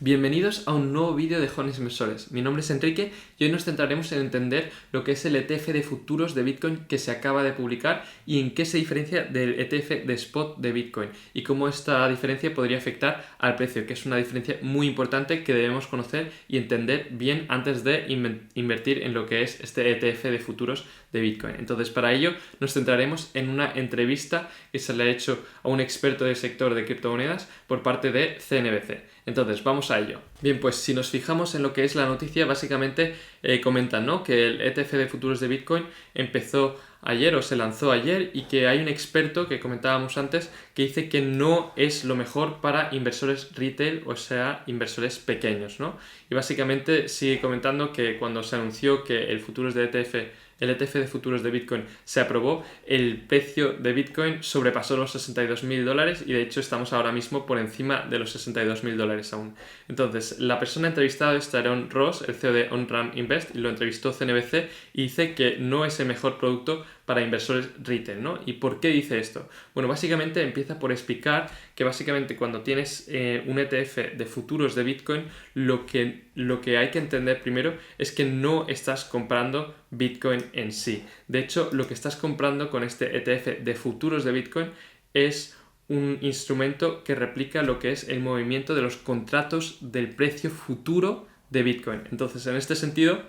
Bienvenidos a un nuevo vídeo de Jóvenes Inversores. Mi nombre es Enrique y hoy nos centraremos en entender lo que es el ETF de futuros de Bitcoin que se acaba de publicar y en qué se diferencia del ETF de spot de Bitcoin y cómo esta diferencia podría afectar al precio, que es una diferencia muy importante que debemos conocer y entender bien antes de invertir en lo que es este ETF de futuros de Bitcoin. Entonces, para ello nos centraremos en una entrevista que se le ha hecho a un experto del sector de criptomonedas por parte de CNBC. Entonces, vamos a ello. Bien, pues si nos fijamos en lo que es la noticia, básicamente comentan, ¿no?, que el ETF de futuros de Bitcoin empezó ayer o se lanzó ayer y que hay un experto que comentábamos antes que dice que no es lo mejor para inversores retail, o sea, inversores pequeños, ¿no? Y básicamente sigue comentando que cuando se anunció que el ETF de futuros de Bitcoin se aprobó, el precio de Bitcoin sobrepasó los $62.000 y de hecho estamos ahora mismo por encima de los $62.000 aún. Entonces, la persona entrevistada es Tyrone Ross, el CEO de OnRamp Invest, y lo entrevistó CNBC y dice que no es el mejor producto para inversores retail, ¿no? ¿Y por qué dice esto? Bueno, básicamente empieza por explicar que básicamente cuando tienes un ETF de futuros de Bitcoin, lo que hay que entender primero es que no estás comprando Bitcoin en sí. De hecho, lo que estás comprando con este ETF de futuros de Bitcoin es un instrumento que replica lo que es el movimiento de los contratos del precio futuro de Bitcoin. Entonces, en este sentido,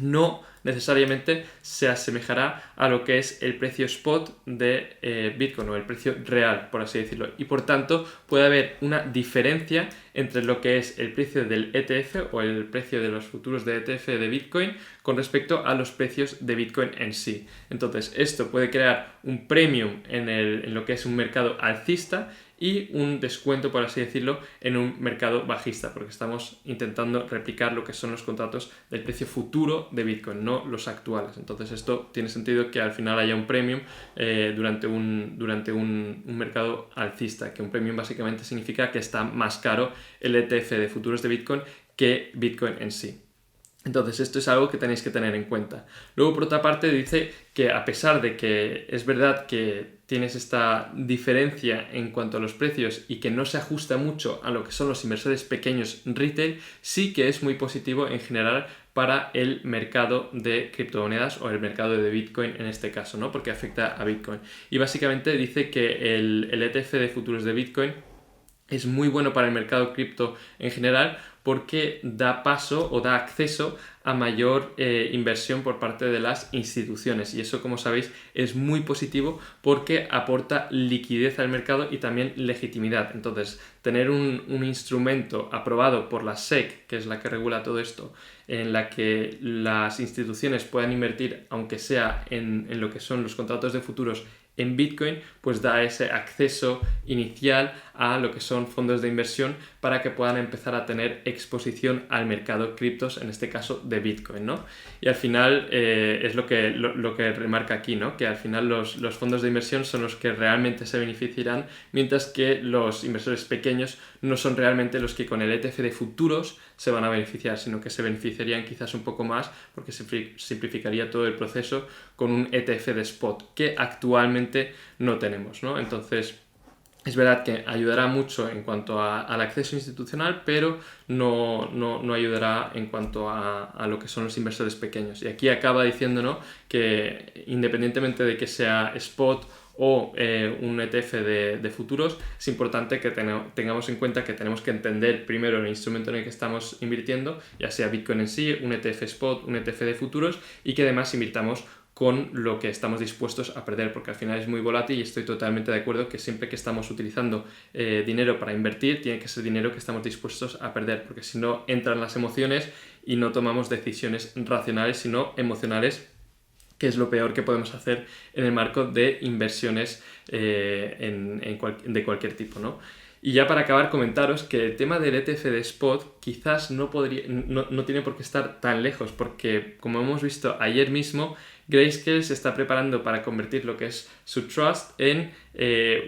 no necesariamente se asemejará a lo que es el precio spot de Bitcoin o el precio real, por así decirlo. Y por tanto puede haber una diferencia entre lo que es el precio del ETF o el precio de los futuros de ETF de Bitcoin con respecto a los precios de Bitcoin en sí. Entonces esto puede crear un premium en lo que es un mercado alcista y un descuento, por así decirlo, en un mercado bajista, porque estamos intentando replicar lo que son los contratos del precio futuro de Bitcoin, no los actuales. Entonces esto tiene sentido que al final haya un premium durante un mercado alcista, que un premium básicamente significa que está más caro el ETF de futuros de Bitcoin que Bitcoin en sí. Entonces esto es algo que tenéis que tener en cuenta. Luego, por otra parte, dice que a pesar de que es verdad que tienes esta diferencia en cuanto a los precios y que no se ajusta mucho a lo que son los inversores pequeños retail, sí que es muy positivo en general para el mercado de criptomonedas o el mercado de Bitcoin en este caso, ¿no? Porque afecta a Bitcoin. Y básicamente dice que el ETF de futuros de Bitcoin es muy bueno para el mercado cripto en general porque da paso o da acceso a mayor inversión por parte de las instituciones, y eso, como sabéis, es muy positivo porque aporta liquidez al mercado y también legitimidad. Entonces, tener un instrumento aprobado por la SEC, que es la que regula todo esto, en la que las instituciones puedan invertir, aunque sea en lo que son los contratos de futuros en Bitcoin, pues da ese acceso inicial a lo que son fondos de inversión para que puedan empezar a tener exposición al mercado criptos, en este caso de Bitcoin, ¿no? Y al final es lo que remarca aquí, ¿no? Que al final los fondos de inversión son los que realmente se beneficiarán, mientras que los inversores pequeños no son realmente los que con el ETF de futuros se van a beneficiar, sino que se beneficiarían quizás un poco más porque se simplificaría todo el proceso con un ETF de spot que actualmente no tenemos, ¿no? Entonces, es verdad que ayudará mucho en cuanto al acceso institucional, pero no ayudará en cuanto a lo que son los inversores pequeños. Y aquí acaba diciéndonos que independientemente de que sea spot o un ETF de futuros, es importante que tengamos en cuenta que tenemos que entender primero el instrumento en el que estamos invirtiendo, ya sea Bitcoin en sí, un ETF spot, un ETF de futuros, y que además invirtamos con lo que estamos dispuestos a perder, porque al final es muy volátil y estoy totalmente de acuerdo que siempre que estamos utilizando dinero para invertir, tiene que ser dinero que estamos dispuestos a perder, porque si no entran las emociones y no tomamos decisiones racionales, sino emocionales, que es lo peor que podemos hacer en el marco de inversiones de cualquier tipo, ¿no? Y ya para acabar, comentaros que el tema del ETF de spot quizás no tiene por qué estar tan lejos, porque como hemos visto ayer mismo, Grayscale se está preparando para convertir lo que es su trust en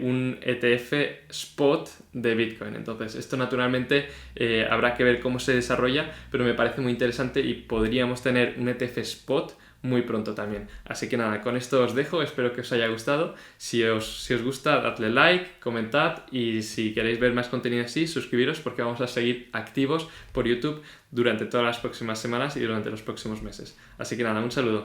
un ETF spot de Bitcoin. Entonces, esto naturalmente habrá que ver cómo se desarrolla, pero me parece muy interesante y podríamos tener un ETF spot muy pronto también. Así que nada, con esto os dejo, espero que os haya gustado. Si os gusta, dadle like, comentad y si queréis ver más contenido así, suscribiros porque vamos a seguir activos por YouTube durante todas las próximas semanas y durante los próximos meses. Así que nada, un saludo.